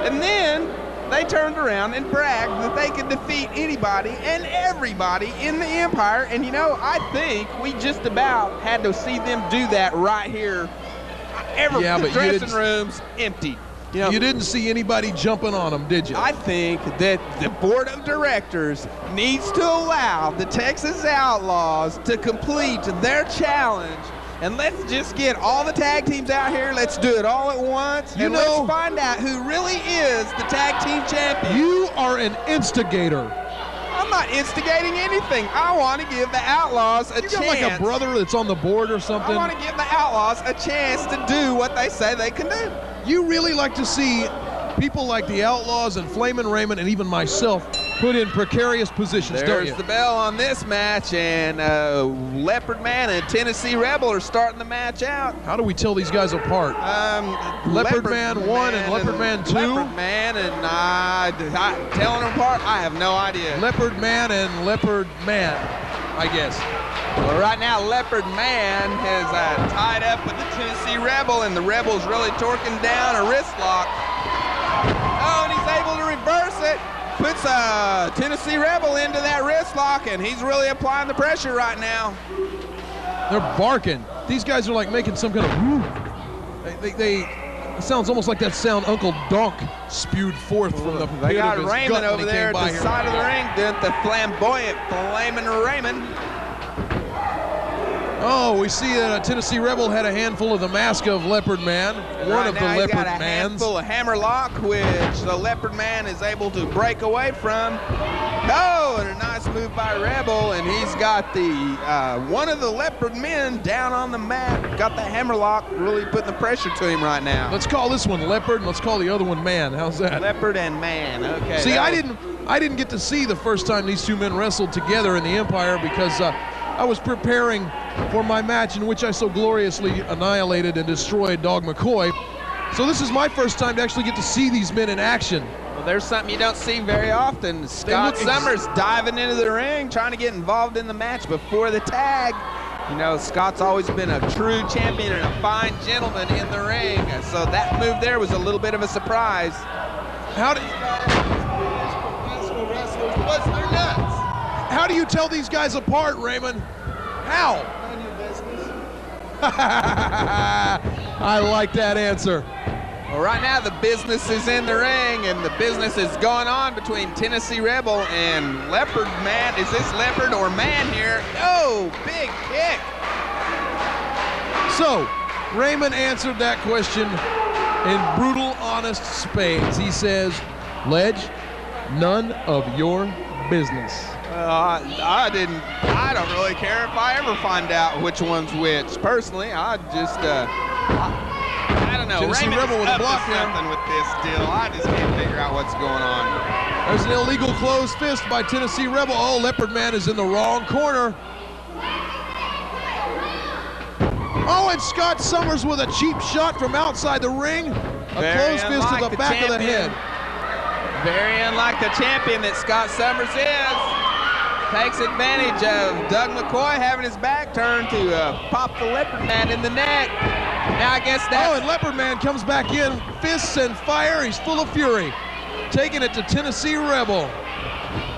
And then they turned around and bragged that they could defeat anybody and everybody in the Empire. And you know, I think we just about had to see them do that right here. The dressing room's empty. You know, you didn't see anybody jumping on them, did you? I think that the board of directors needs to allow the Texas Outlaws to complete their challenge. And let's just get all the tag teams out here. Let's do it all at once. And let's find out who really is the tag team champion. You are an instigator. I'm not instigating anything. I want to give the Outlaws a chance. You got like a brother that's on the board or something? I want to give the Outlaws a chance to do what they say they can do. You really like to see people like the Outlaws and Flamin' Raymond and even myself put in precarious positions, don't you? There's the bell on this match, and Leopard Man and Tennessee Rebel are starting the match out. How do we tell these guys apart? Leopard Man 1 and Leopard Man 2? Leopard Man and telling them apart, I have no idea. Leopard Man and Leopard Man, I guess. Well, right now, Leopard Man has tied up with the Tennessee Rebel, and the Rebel's really torquing down a wrist lock. Oh, and he's able to reverse it. Puts Tennessee Rebel into that wrist lock, and he's really applying the pressure right now. They're barking. These guys are like making some kind of whoop. It sounds almost like that sound Uncle Donk spewed forth from the pit of his Raymond gut over there at the side of the ring, doing the flamboyant Flamin' Raymond. Oh, we see that Tennessee Rebel had a handful of the mask of Leopard Man, one of the now he's Leopard got a Mans. handful of hammerlock, which the Leopard Man is able to break away from. Oh, and a nice move by Rebel, and he's got the one of the Leopard Men down on the mat. Got the hammerlock, really putting the pressure to him right now. Let's call this one Leopard, and let's call the other one Man. How's that? Leopard and Man. Okay. See, I didn't get to see the first time these two men wrestled together in the Empire because I was preparing for my match in which I so gloriously annihilated and destroyed Dog McCoy. So this is my first time to actually get to see these men in action. Well, there's something you don't see very often. Scott Summers diving into the ring, trying to get involved in the match before the tag. You know, Scott's always been a true champion and a fine gentleman in the ring. So that move there was a little bit of a surprise. How do you tell these guys apart, Raymond? How? I like that answer. Well, right now the business is in the ring, and the business is going on between Tennessee Rebel and Leopard Man. Is this Leopard or Man here? Oh, big kick. So, Raymond answered that question in brutal, honest spades. He says, Ledge, none of your business. I don't really care if I ever find out which one's which. Personally, I just, I don't know. Tennessee Raymond Rebel with a block something with this deal. I just can't figure out what's going on. There's an illegal closed fist by Tennessee Rebel. Oh, Leopard Man is in the wrong corner. Oh, and Scott Summers with a cheap shot from outside the ring. A closed fist to the back of the head. Very unlike the champion that Scott Summers is. Takes advantage of Doug McCoy having his back turned to pop the Leopard Man in the neck. Now I guess that. Oh, and Leopard Man comes back in, fists and fire. He's full of fury. Taking it to Tennessee Rebel.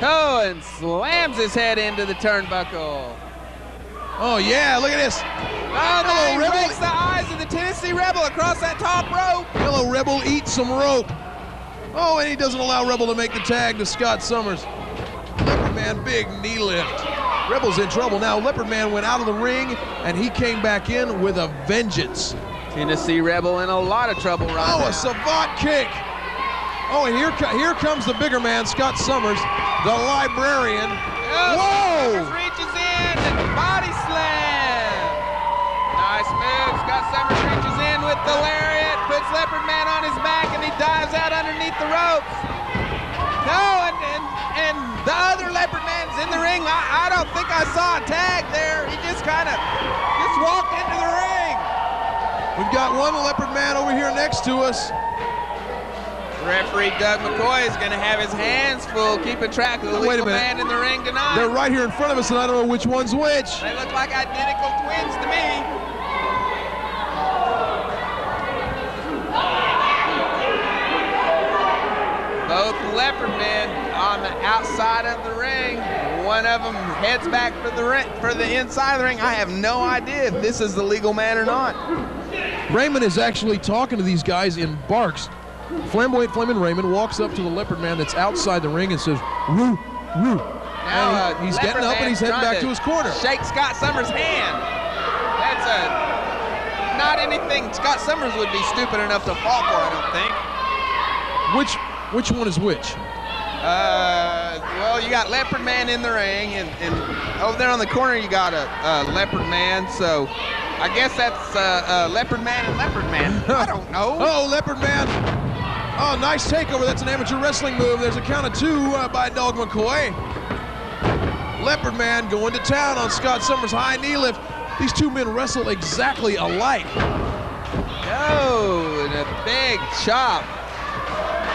Oh, and slams his head into the turnbuckle. Oh, yeah, look at this. Oh, no, he breaks the eyes of the Tennessee Rebel across that top rope. Hello, Rebel, eat some rope. Oh, and he doesn't allow Rebel to make the tag to Scott Summers. Leopard Man, big knee lift. Rebel's in trouble now. Leopard Man went out of the ring, and he came back in with a vengeance. Tennessee Rebel in a lot of trouble right now. Oh, a savant kick. Oh, and here comes the bigger man, Scott Summers, the librarian. Oh, whoa! Summers reaches in and body slam. Nice move. Scott Summers reaches in with the lariat, puts Leopard Man on his back, and he dives out underneath the ropes. No, and the other Leopard Man's in the ring. I don't think I saw a tag there. He just kind of walked into the ring. We've got one Leopard Man over here next to us. Referee Doug McCoy is going to have his hands full keeping track of the legal man in the ring tonight. They're right here in front of us, and I don't know which one's which. They look like identical twins to me. Both Leopard men on the outside of the ring. One of them heads back for the inside of the ring. I have no idea if this is the legal man or not. Raymond is actually talking to these guys in barks. Flamboyant Flamin' Raymond walks up to the Leopard Man that's outside the ring and says, "Woo, woo." Now he's getting up and he's heading back to his corner. Shake Scott Summers' hand. That's not anything Scott Summers would be stupid enough to fall for, I don't think. Which one is which? Well, you got Leopard Man in the ring, and over there on the corner you got a Leopard Man, so I guess that's Leopard Man and Leopard Man. I don't know. Oh, Leopard Man. Oh, nice takeover. That's an amateur wrestling move. There's a count of two by Dog McCoy. Leopard Man going to town on Scott Summers' high knee lift. These two men wrestle exactly alike. Oh, and a big chop.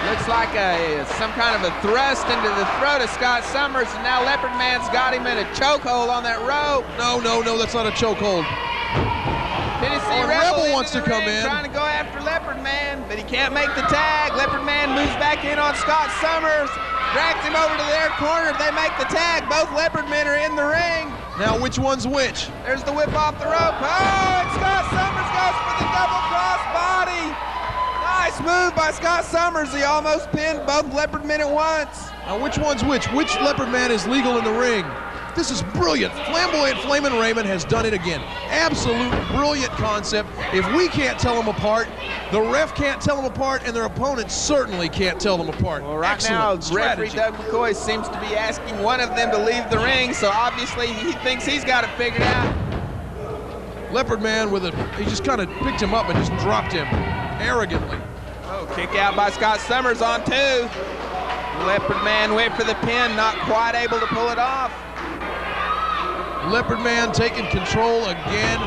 Looks like some kind of a thrust into the throat of Scott Summers, and now Leopard Man's got him in a chokehold on that rope. No, that's not a chokehold. Tennessee Rebel wants to come in, trying to go after Leopard Man, but he can't make the tag. Leopard Man moves back in on Scott Summers, drags him over to their corner. If they make the tag, both Leopard Men are in the ring. Now, which one's which? There's the whip off the rope. Oh, and Scott Summers goes for the double cross body. Nice move by Scott Summers. He almost pinned both Leopard Men at once. Now, which one's which? Which Leopard Man is legal in the ring? This is brilliant. Flamboyant Flamin' Raymond has done it again. Absolute brilliant concept. If we can't tell them apart, the ref can't tell them apart, and their opponent certainly can't tell them apart. Well, right Excellent now, referee strategy. Doug McCoy seems to be asking one of them to leave the ring, so obviously he thinks he's got it figured out. Leopard Man he just kind of picked him up and just dropped him arrogantly. Oh, kick out by Scott Summers on 2. Leopard Man went for the pin, not quite able to pull it off. Leopard Man taking control again.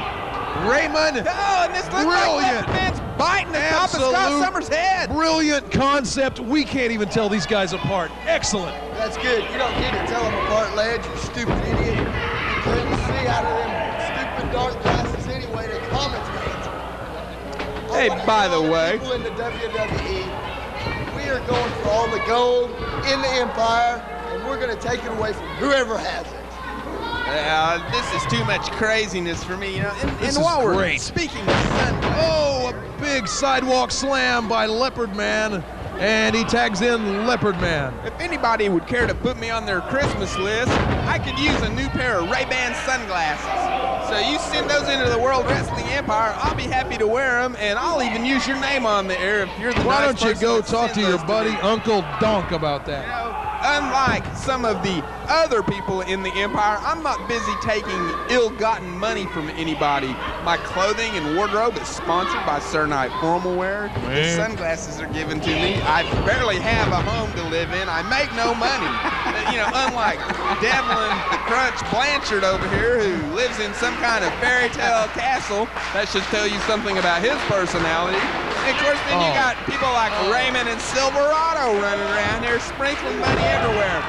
Raymond, Oh, and this looks like brilliant. Leopard Man's biting the top of Scott Summers' head. Brilliant concept. We can't even tell these guys apart. Excellent. That's good. You don't need to tell them apart, Ledge, you stupid idiot. You couldn't see out of them stupid dark glasses anyway. They commentate. Hey, by the way. People in the WWE, we are going for all the gold in the Empire, and we're going to take it away from whoever has it. This is too much craziness for me, you know. This and while is we're great. speaking of Sunday, Oh, a big sidewalk slam by Leopard Man, and he tags in Leopard Man. if anybody would care to put me on their Christmas list, I could use a new pair of Ray-Ban sunglasses. So you send those into the World Wrestling Empire, I'll be happy to wear them, and I'll even use your name on the air if you're the Why nice don't you person go that talk sends to your those buddy me. Uncle Donk about You that? know, unlike some of the other people in the Empire, I'm not busy taking ill-gotten money from anybody. My clothing and wardrobe is sponsored by Sir Knight Formal Wear. The sunglasses are given to me. I barely have a home to live in. I make no money. You know, unlike Devlin the Crunch Blanchard over here, who lives in some kind of fairy tale castle. That should tell you something about his personality. And of course, then you got people like Raymond and Silverado running around here sprinkling money everywhere.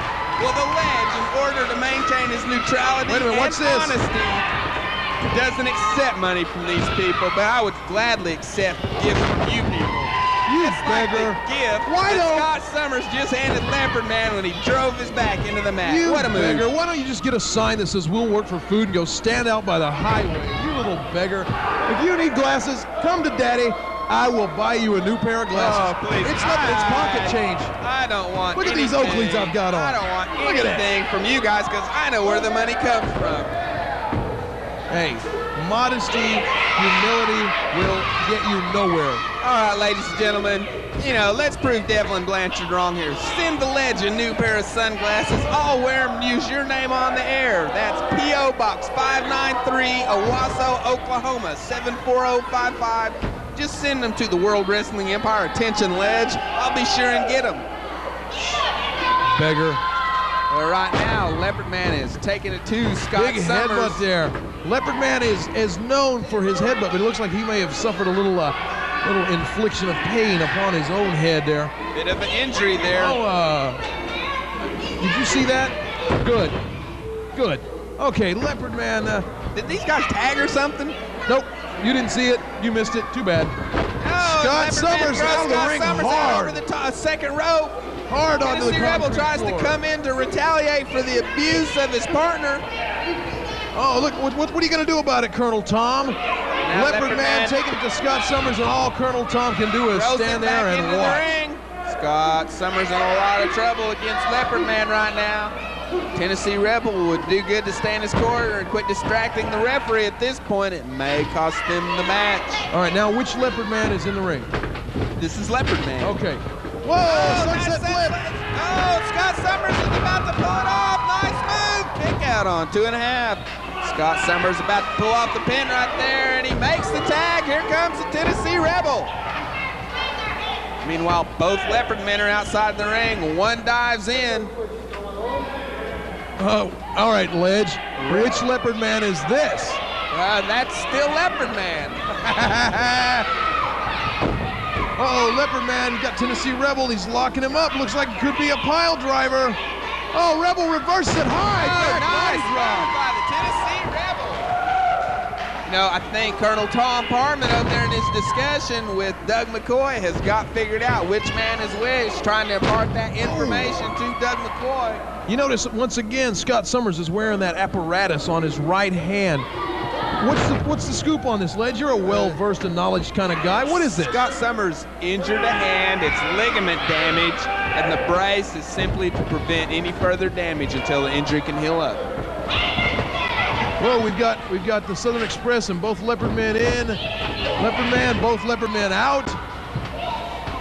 Well, the Ledge, in order to maintain his neutrality Wait a minute, and what's this? honesty, doesn't accept money from these people, but I would gladly accept gifts from you people. You It's like the beggar. gift Why that don't- Scott Summers just handed Leopard Man when he drove his back into the mat. You What a move. beggar. Why don't you just get a sign that says we'll work for food and go stand out by the highway? You little beggar. If you need glasses, come to Daddy. I will buy you a new pair of glasses. Oh, please. It's nothing. It's pocket change. I don't want Look at these anything. Oakleys I've got on. I don't want Look at that. anything from you guys because I know where the money comes from. Hey, modesty, humility will get you nowhere. All right, ladies and gentlemen, you know, let's prove Devlin Blanchard wrong here. Send the Ledge a new pair of sunglasses. I'll wear them and use your name on the air. That's P.O. Box 593, Owasso, Oklahoma, 74055. Just send them to the World Wrestling Empire. Attention, Ledge. I'll be sure and get them. Beggar. Well, right now, Leopard Man is taking it to Scott Big Summers. headbutt there. Leopard Man is known for his headbutt, but it looks like he may have suffered a little infliction of pain upon his own head there. Bit of an injury there. Oh, did you see that? Good. Good. Okay, Leopard Man. Did these guys tag or something? Nope. You didn't see it. You missed it. Too bad. Scott Summers out of the ring Summers hard. out over the second rope. Hard onto the Tennessee Rebel concrete tries floor. to come in to retaliate for the abuse of his partner. Oh, look, what are you going to do about it, Colonel Tom? Leopard Leopard Man Man taking it to Scott Summers, and all Colonel Tom can do is Throws him stand there back and into watch. the ring. Scott Summers in a lot of trouble against Leopard Man right now. Tennessee Rebel would do good to stay in his corner and quit distracting the referee at this point. It may cost him the match. All right, now which Leopard Man is in the ring? This is Leopard Man. Okay. Whoa, sunset flip. Oh, Scott Summers is about to pull it off. Nice move. Kick out on 2.5. Scott Summers about to pull off the pin right there, and he makes the tag. Here comes the Tennessee Rebel. Meanwhile, both Leopard men are outside the ring. One dives in. Oh, all right, Ledge. Which Leopard Man is this? That's still Leopard Man. Oh, Leopard Man got Tennessee Rebel. He's locking him up. Looks like it could be a pile driver. Oh, Rebel reverses it high. Nice Body by the Tennessee Rebel. You know, I think Colonel Tom Parman over there in his discussion with Doug McCoy has got figured out which man is which, trying to impart that information to Doug McCoy. You notice once again, Scott Summers is wearing that apparatus on his right hand. What's the scoop on this, Ledge? You're a well-versed and knowledge kind of guy. What is this? Scott Summers injured a hand. It's ligament damage, and the brace is simply to prevent any further damage until the injury can heal up. Well, we've got the Southern Express and both Leopard men in. Leopard man, both Leopard men out.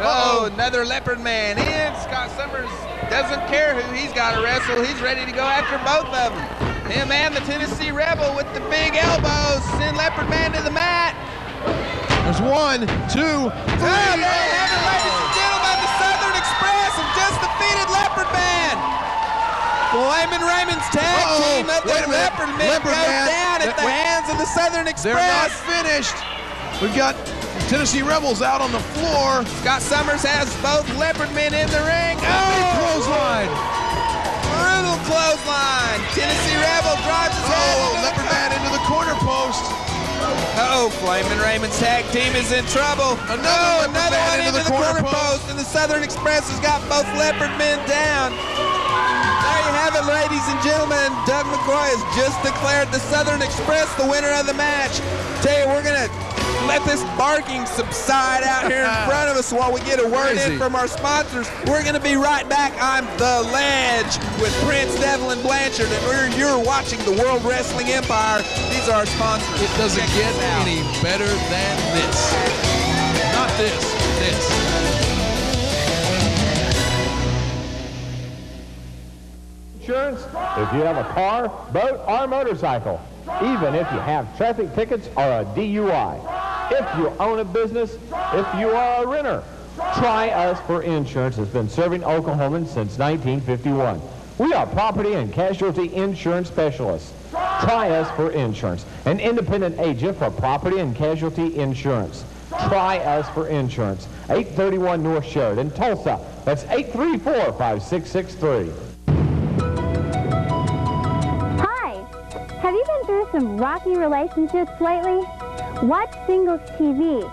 Uh-oh, another Leopard man in. Scott Summers doesn't care who he's got to wrestle. He's ready to go after both of them. Him and the Tennessee Rebel with the big elbows send Leopard man to the mat. There's 1, 2, 3. Oh, there you have it, ladies and gentlemen. The Southern Express have just defeated Leopard man. Flamin' Raymond's tag team of the Leopard men goes down at the hands of the Southern Express. They're not finished. We've got Tennessee Rebels out on the floor. Scott Summers has both Leopard men in the ring. Big clothesline. Brutal clothesline. Tennessee Rebel drives his head into Leopard man into the corner post. Flamin' Raymond's tag team is in trouble. Another one into the corner post, and the Southern Express has got both Leopard men down. There you have it, ladies and gentlemen. Doug McCoy has just declared the Southern Express the winner of the match. Tell you, we're going to let this barking subside out here in front of us while we get a word in from our sponsors. We're going to be right back. I'm The Ledge with Prince Devlin Blanchard, and you're watching the World Wrestling Empire. These are our sponsors. It doesn't get any better than this. Not this. Insurance, if you have a car, boat, or motorcycle, even if you have traffic tickets or a DUI. If you own a business, if you are a renter, Try Us for Insurance has been serving Oklahomans since 1951. We are property and casualty insurance specialists. Try Us for Insurance, an independent agent for property and casualty insurance. Try Us for Insurance, 831 North Sheridan, Tulsa. That's 834-5663. Have you been through some rocky relationships lately? Watch Singles TV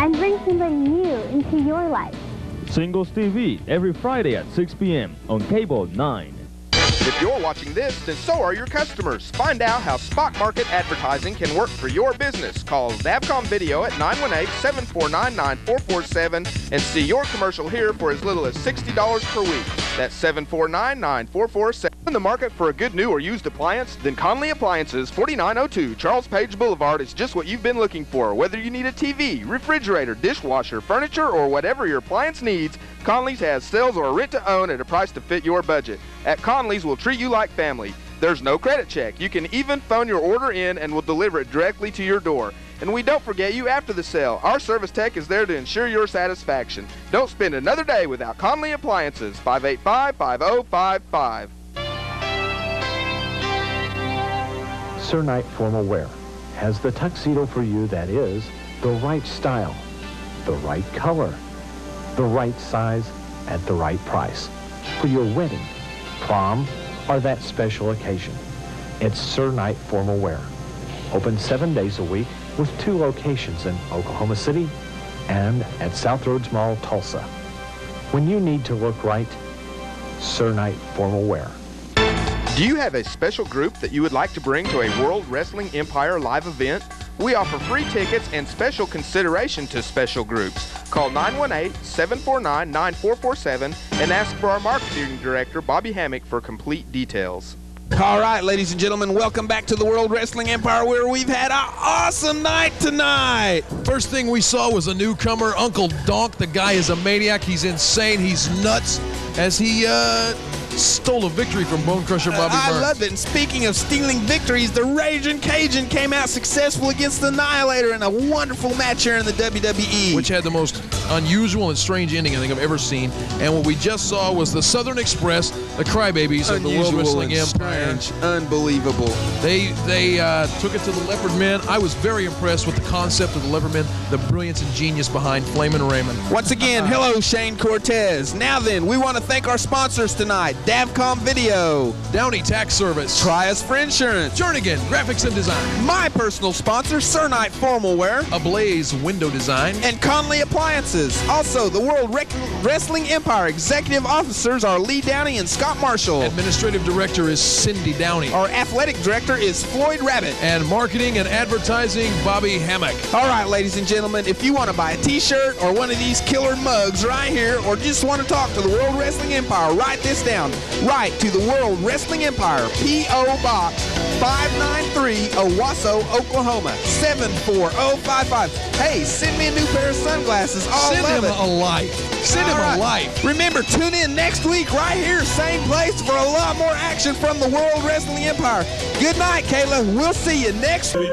and bring somebody new into your life. Singles TV every Friday at 6 p.m. on Cable 9. If you're watching this, then so are your customers. Find out how spot market advertising can work for your business. Call Navcom Video at 918-749-9447 and see your commercial here for as little as $60 per week. That's 749-9447. In the market for a good new or used appliance? Then Conley Appliances, 4902 Charles Page Boulevard is just what you've been looking for. Whether you need a TV, refrigerator, dishwasher, furniture, or whatever your appliance needs, Conley's has sales or rent to own at a price to fit your budget. At Conley's, we'll treat you like family. There's no credit check. You can even phone your order in and we'll deliver it directly to your door. And we don't forget you after the sale. Our service tech is there to ensure your satisfaction. Don't spend another day without Conley Appliances. 585-5055. Sir Knight Formal Wear has the tuxedo for you that is the right style, the right color, the right size, at the right price for your wedding, prom, or that special occasion. It's Sir Knight Formal Wear. Open 7 days a week with 2 locations in Oklahoma City and at South Roads Mall, Tulsa. When you need to look right, Sir Knight Formal Wear. Do you have a special group that you would like to bring to a World Wrestling Empire live event? We offer free tickets and special consideration to special groups. Call 918-749-9447 and ask for our marketing director, Bobby Hammock, for complete details. All right, ladies and gentlemen, welcome back to the World Wrestling Empire, where we've had an awesome night tonight. First thing we saw was a newcomer, Uncle Donk. The guy is a maniac. He's insane. He's nuts, as he stole a victory from Bone Crusher Bobby Burns. I love it. And speaking of stealing victories, the Ragin Cajun came out successful against the Annihilator in a wonderful match here in the WWE. Which had the most unusual and strange ending I think I've ever seen. And what we just saw was the Southern Express, the crybabies of the World Wrestling Empire. Strange. Unbelievable. They took it to the Leopard men. I was very impressed with the concept of the Leopard men, the brilliance and genius behind Flamin' Raymond. Once again, hello, Shane Cortez. Now then, we want to thank our sponsors tonight. Davcom Video, Downey Tax Service, Try Us for Insurance, Jernigan Graphics and Design, my personal sponsor, Sir Knight Formal Wear, Ablaze Window Design, and Conley Appliances. Also, the World Wrestling Empire Executive Officers are Lee Downey and Scott Marshall. Administrative Director is Cindy Downey. Our Athletic Director is Floyd Rabbit. And Marketing and Advertising, Bobby Hammock. dynamic. All right, ladies and gentlemen, if you want to buy a t-shirt or one of these killer mugs right here, or just want to talk to the World Wrestling Empire, write this down. Write to the World Wrestling Empire, P.O. Box 593, Owasso, Oklahoma, 74055. Hey, send me a new pair of sunglasses. Send him a life. Send him a life. Remember, tune in next week right here, same place, for a lot more action from the World Wrestling Empire. Good night, Kayla. We'll see you next week.